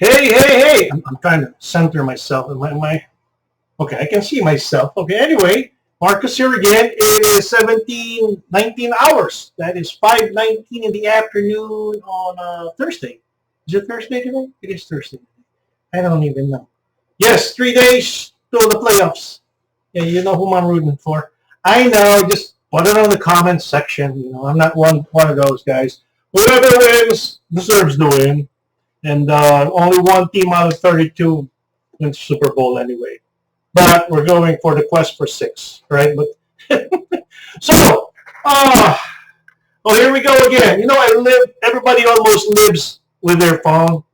Hey. I'm trying to center myself. Okay, I can see myself. Okay, anyway, Marcus here again. It is 19 hours. That is 5:19 in the afternoon on Thursday. Is it Thursday today? It is Thursday. I don't even know. Yes, 3 days to the playoffs. Yeah, you know whom I'm rooting for. I know, just put it on the comments section. I'm not one of those guys. Whoever wins deserves to win. And only one team out of 32 wins Super Bowl anyway. But we're going for the quest for 6, right? But so, well, here we go again. Everybody almost lives with their phone,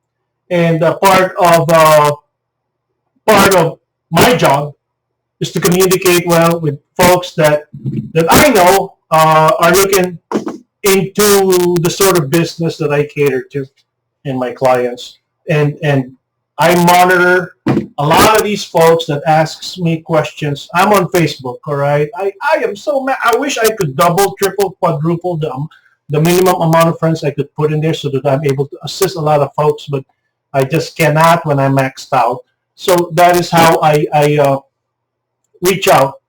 and part of my job is to communicate well with folks that I know are looking into the sort of business that I cater to and my clients, and I monitor a lot of these folks that asks me questions. I'm on Facebook, all right. I am so mad. I wish I could double, triple, quadruple the minimum amount of friends I could put in there so that I'm able to assist a lot of folks, but I just cannot when I'm maxed out. So that is how I reach out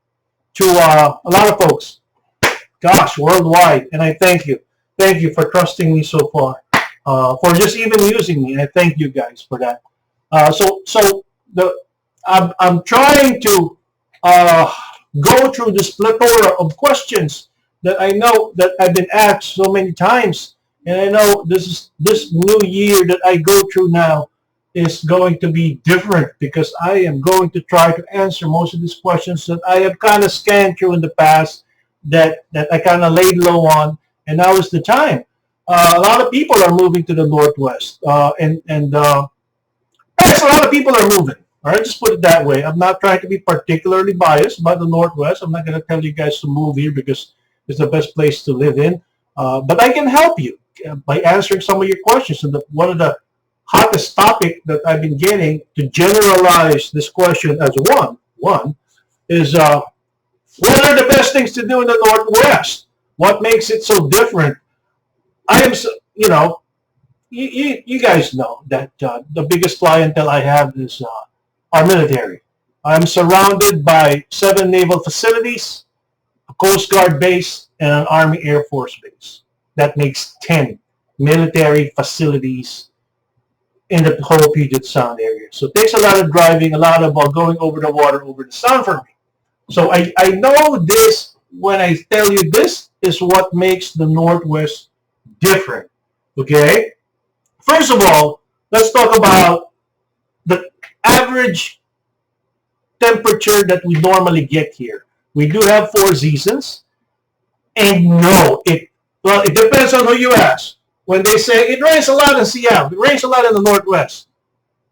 to a lot of folks, gosh, worldwide, and I thank you. Thank you for trusting me so far, for just even using me. I thank you guys for that. I'm trying to go through this plethora of questions that I know that I've been asked so many times, and I know this new year that I go through now is going to be different because I am going to try to answer most of these questions that I have kind of scanned through in the past that I kind of laid low on, and now is the time. A lot of people are moving to the Northwest, and yes, a lot of people are moving. All right, just put it that way. I'm not trying to be particularly biased about the Northwest. I'm not going to tell you guys to move here because it's the best place to live in. But I can help you by answering some of your questions. And one of the hottest topic that I've been getting to generalize this question as one is what are the best things to do in the Northwest? What makes it so different? I am, you guys know that the biggest clientele I have is our military. I'm surrounded by 7 naval facilities, a Coast Guard base, and an Army Air Force base. That makes 10 military facilities in the whole Puget Sound area. So it takes a lot of driving, a lot of going over the water, over the sound for me. So I know this when I tell you this is what makes the Northwest different. Okay? First of all, let's talk about the average temperature that we normally get here. We do have 4 seasons, and no, it depends on who you ask. When they say it rains a lot in Seattle, it rains a lot in the Northwest.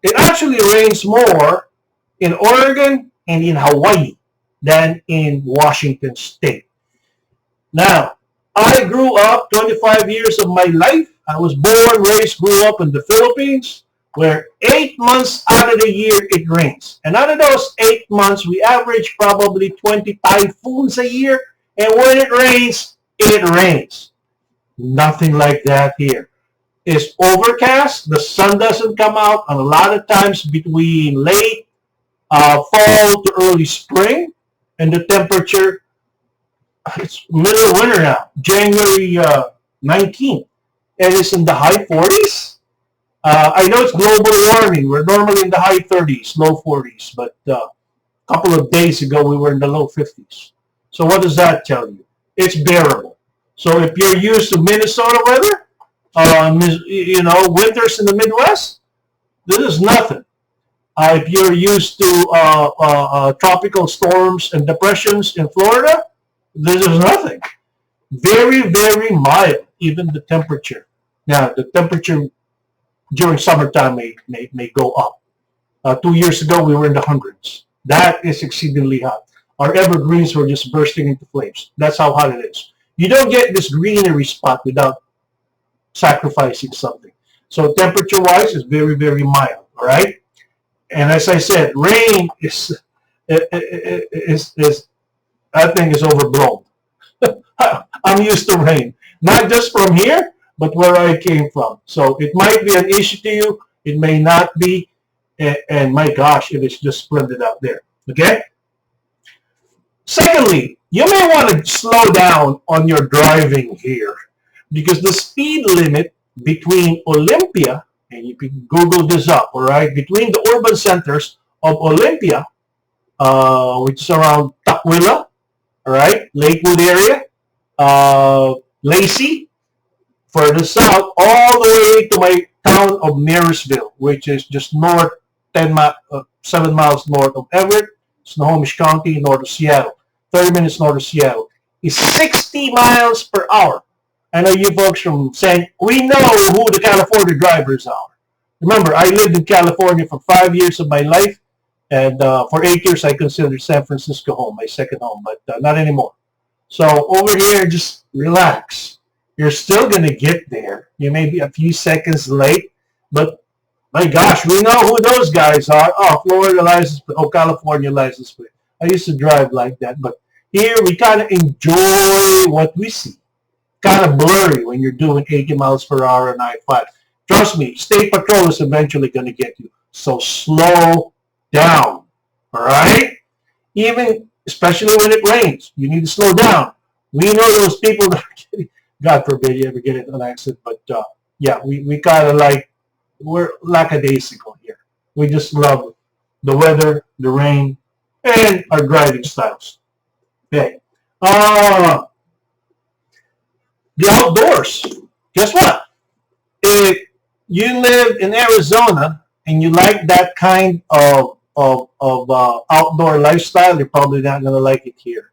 It actually rains more in Oregon and in Hawaii than in Washington State. Now, I grew up 25 years of my life. I was born, raised, grew up in the Philippines, where 8 months out of the year it rains. And out of those 8 months, we average probably 20 typhoons a year. And when it rains, it rains. Nothing like that here. It's overcast. The sun doesn't come out. And a lot of times between late fall to early spring, and the temperature, it's middle of winter now, January 19th, and it's in the high 40s. I know it's global warming. We're normally in the high 30s, low 40s, but a couple of days ago we were in the low 50s. So what does that tell you? It's bearable. So if you're used to Minnesota weather, winters in the Midwest, this is nothing. If you're used to tropical storms and depressions in Florida, this is nothing. Very, very mild, even the temperature. Now, the temperature during summertime may go up. 2 years ago, we were in the hundreds. That is exceedingly hot. Our evergreens were just bursting into flames. That's how hot it is. You don't get this greenery spot without sacrificing something. So temperature-wise, it's very, very mild, all right? And as I said, rain is I think is overblown. I'm used to rain, not just from here, but where I came from. So it might be an issue to you. It may not be, and my gosh, it is just splendid out there. Okay? Secondly, you may want to slow down on your driving here because the speed limit between Olympia, and you can Google this up, all right, between the urban centers of Olympia, which is around Tukwila, all right, Lakewood area, Lacey, further south, all the way to my town of Marysville, which is just north, 7 miles north of Everett, Snohomish County, north of Seattle. 30 minutes north of Seattle, is 60 miles per hour. I know you folks from saying, we know who the California drivers are. Remember, I lived in California for 5 years of my life, and for 8 years I considered San Francisco home, my second home, but not anymore. So over here, just relax. You're still going to get there. You may be a few seconds late, but my gosh, we know who those guys are. Oh, Florida license plate. Oh, California license plate. I used to drive like that, but here we kind of enjoy what we see. Kind of blurry when you're doing 80 miles per hour on I-5. Trust me, State Patrol is eventually going to get you. So slow down, all right? Even, especially when it rains, you need to slow down. We know those people that are getting, God forbid you ever get into an accident, but yeah, we kind of like, we're lackadaisical here. We just love the weather, the rain, and our driving styles. Okay. The outdoors. Guess what? If you live in Arizona and you like that kind of outdoor lifestyle, you're probably not going to like it here.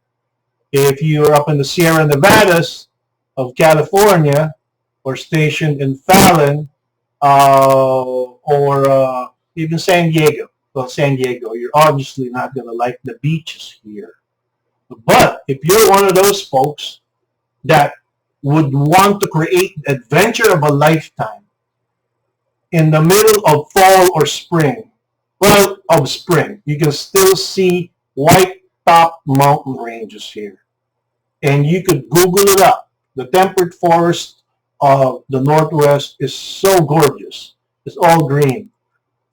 If you're up in the Sierra Nevadas of California or stationed in Fallon or even San Diego, well, San Diego, you're obviously not going to like the beaches here. But if you're one of those folks that would want to create the adventure of a lifetime in the middle of fall or spring, well, of spring, you can still see white top mountain ranges here. And you could Google it up. The temperate forest of the Northwest is so gorgeous. It's all green.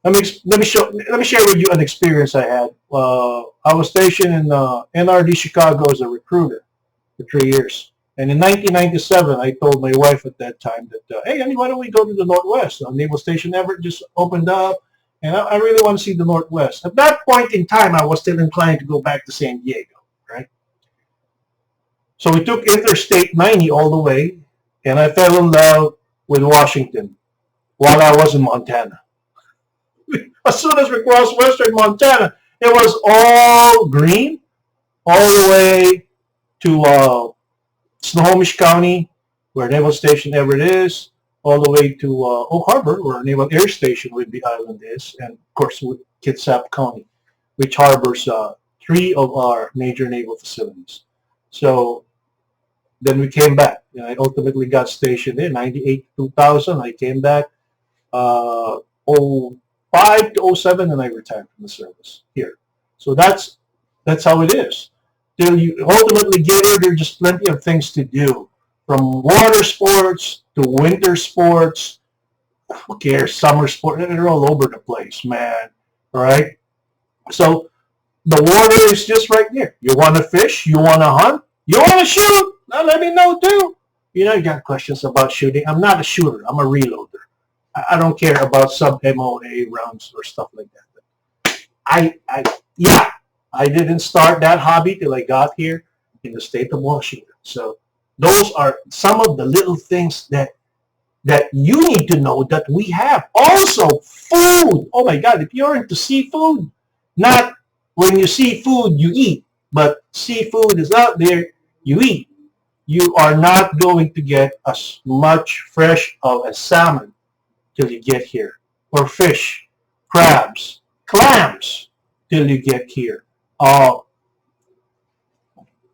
Let me share with you an experience I had. I was stationed in NRD Chicago as a recruiter for 3 years. And in 1997, I told my wife at that time that, hey, honey, why don't we go to the Northwest? Naval Station Everett just opened up, and I really want to see the Northwest. At that point in time, I was still inclined to go back to San Diego, right? So we took Interstate 90 all the way, and I fell in love with Washington while I was in Montana. As soon as we crossed western Montana, it was all green all the way to Snohomish County, where Naval Station Everett is, all the way to Oak Harbor, where Naval Air Station Whidbey Island is, and of course Kitsap County, which harbors 3 of our major naval facilities. So then we came back. And I ultimately got stationed there, 98 to 2000. I came back 05 to 07, and I retired from the service here. So that's how it is. Till you ultimately get here, there's just plenty of things to do, from water sports to winter sports. Who cares? Summer sports, they're all over the place, man. All right? So the water is just right there. You want to fish? You want to hunt? You want to shoot? Now let me know too. You know, you got questions about shooting. I'm not a shooter. I'm a reloader. I don't care about sub-MOA rounds or stuff like that. I didn't start that hobby till I got here in the state of Washington. So those are some of the little things that you need to know that we have. Also, food. Oh my God, if you're into seafood, not when you see food, you eat, but seafood is out there, you eat. You are not going to get as much fresh of a salmon till you get here, or fish, crabs, clams till you get here.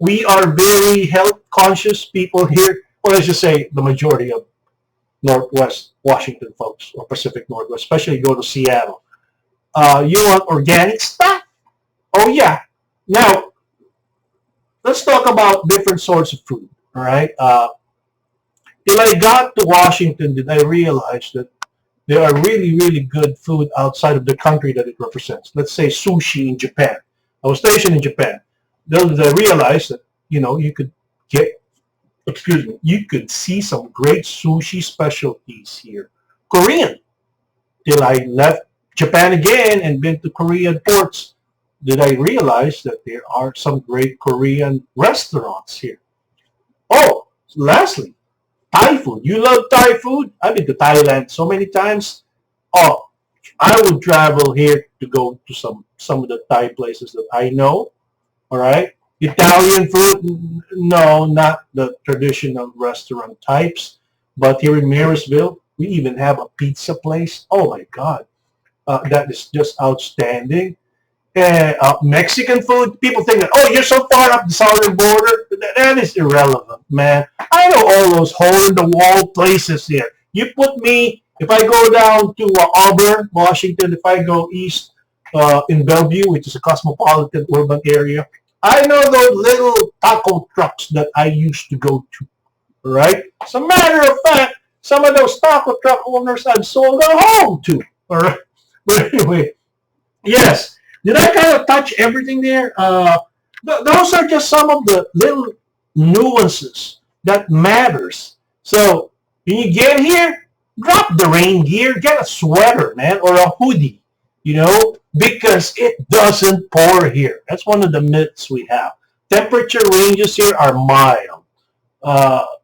We are very health conscious people here. Well, let's just say the majority of Northwest Washington folks, or Pacific Northwest, especially go to Seattle. You want organic stuff? Oh yeah. Now, let's talk about different sorts of food. All right. Till I got to Washington, did I realize that there are really, really good food outside of the country that it represents. Let's say sushi in Japan. I was stationed in Japan. They realized that, you could get, you could see some great sushi specialties here. Korean. Till I left Japan again and been to Korean ports, did I realize that there are some great Korean restaurants here. Oh, lastly, Thai food. You love Thai food? I've been to Thailand so many times. Oh, I would travel here to go to some of the Thai places that I know. All right. Italian food? No, not the traditional restaurant types. But here in Marysville, we even have a pizza place. Oh my God, that is just outstanding. Mexican food, people think that, oh, you're so far up the southern border. That is irrelevant, man. I know all those hole-in-the-wall places here. You put me, if I go down to Auburn, Washington, if I go east in Bellevue, which is a cosmopolitan urban area, I know those little taco trucks that I used to go to, right? As a matter of fact, some of those taco truck owners I've sold a home to, all right? But anyway, yes. Did I kind of touch everything there? Those are just some of the little nuances that matters. So when you get here, drop the rain gear, get a sweater, man, or a hoodie, because it doesn't pour here. That's one of the myths we have. Temperature ranges here are mild.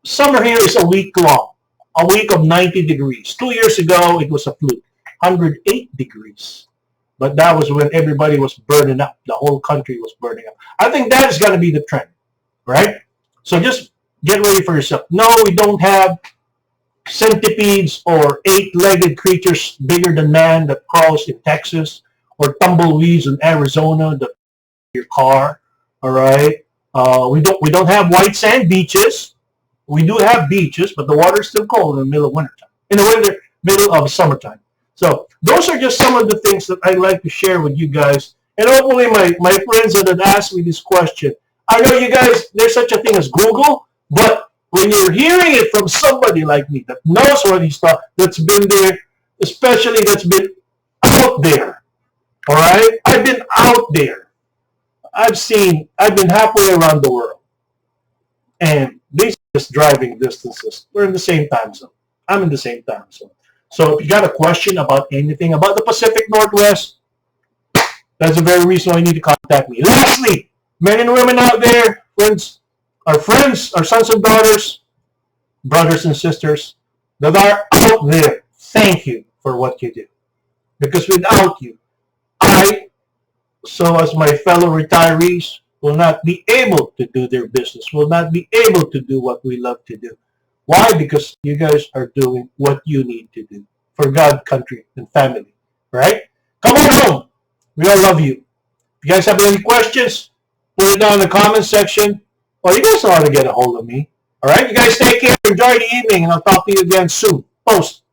Summer here is a week long, a week of 90 degrees. 2 years ago, it was a fluke, 108 degrees. But that was when everybody was burning up. The whole country was burning up. I think that is going to be the trend, right? So just get ready for yourself. No, we don't have centipedes or eight-legged creatures bigger than man that crawls in Texas, or tumbleweeds in Arizona that your car. All right. We don't have white sand beaches. We do have beaches, but the water is still cold in the middle of wintertime. In the middle of summertime. So those are just some of the things that I'd like to share with you guys. And hopefully my friends that have asked me this question, I know you guys, there's such a thing as Google, but when you're hearing it from somebody like me that knows what he's talking, that's been there, especially that's been out there, all right? I've been out there. I've been halfway around the world. And these are just driving distances. We're in the same time zone. I'm in the same time zone. So if you got a question about anything about the Pacific Northwest, that's the very reason why you need to contact me. Lastly, men and women out there, our sons and daughters, brothers and sisters that are out there, thank you for what you do. Because without you, so as my fellow retirees, will not be able to do their business, will not be able to do what we love to do. Why? Because you guys are doing what you need to do for God, country, and family, right? Come on home. We all love you. If you guys have any questions, put it down in the comment section, or you guys know how to get a hold of me. All right? You guys take care. Enjoy the evening, and I'll talk to you again soon. Post.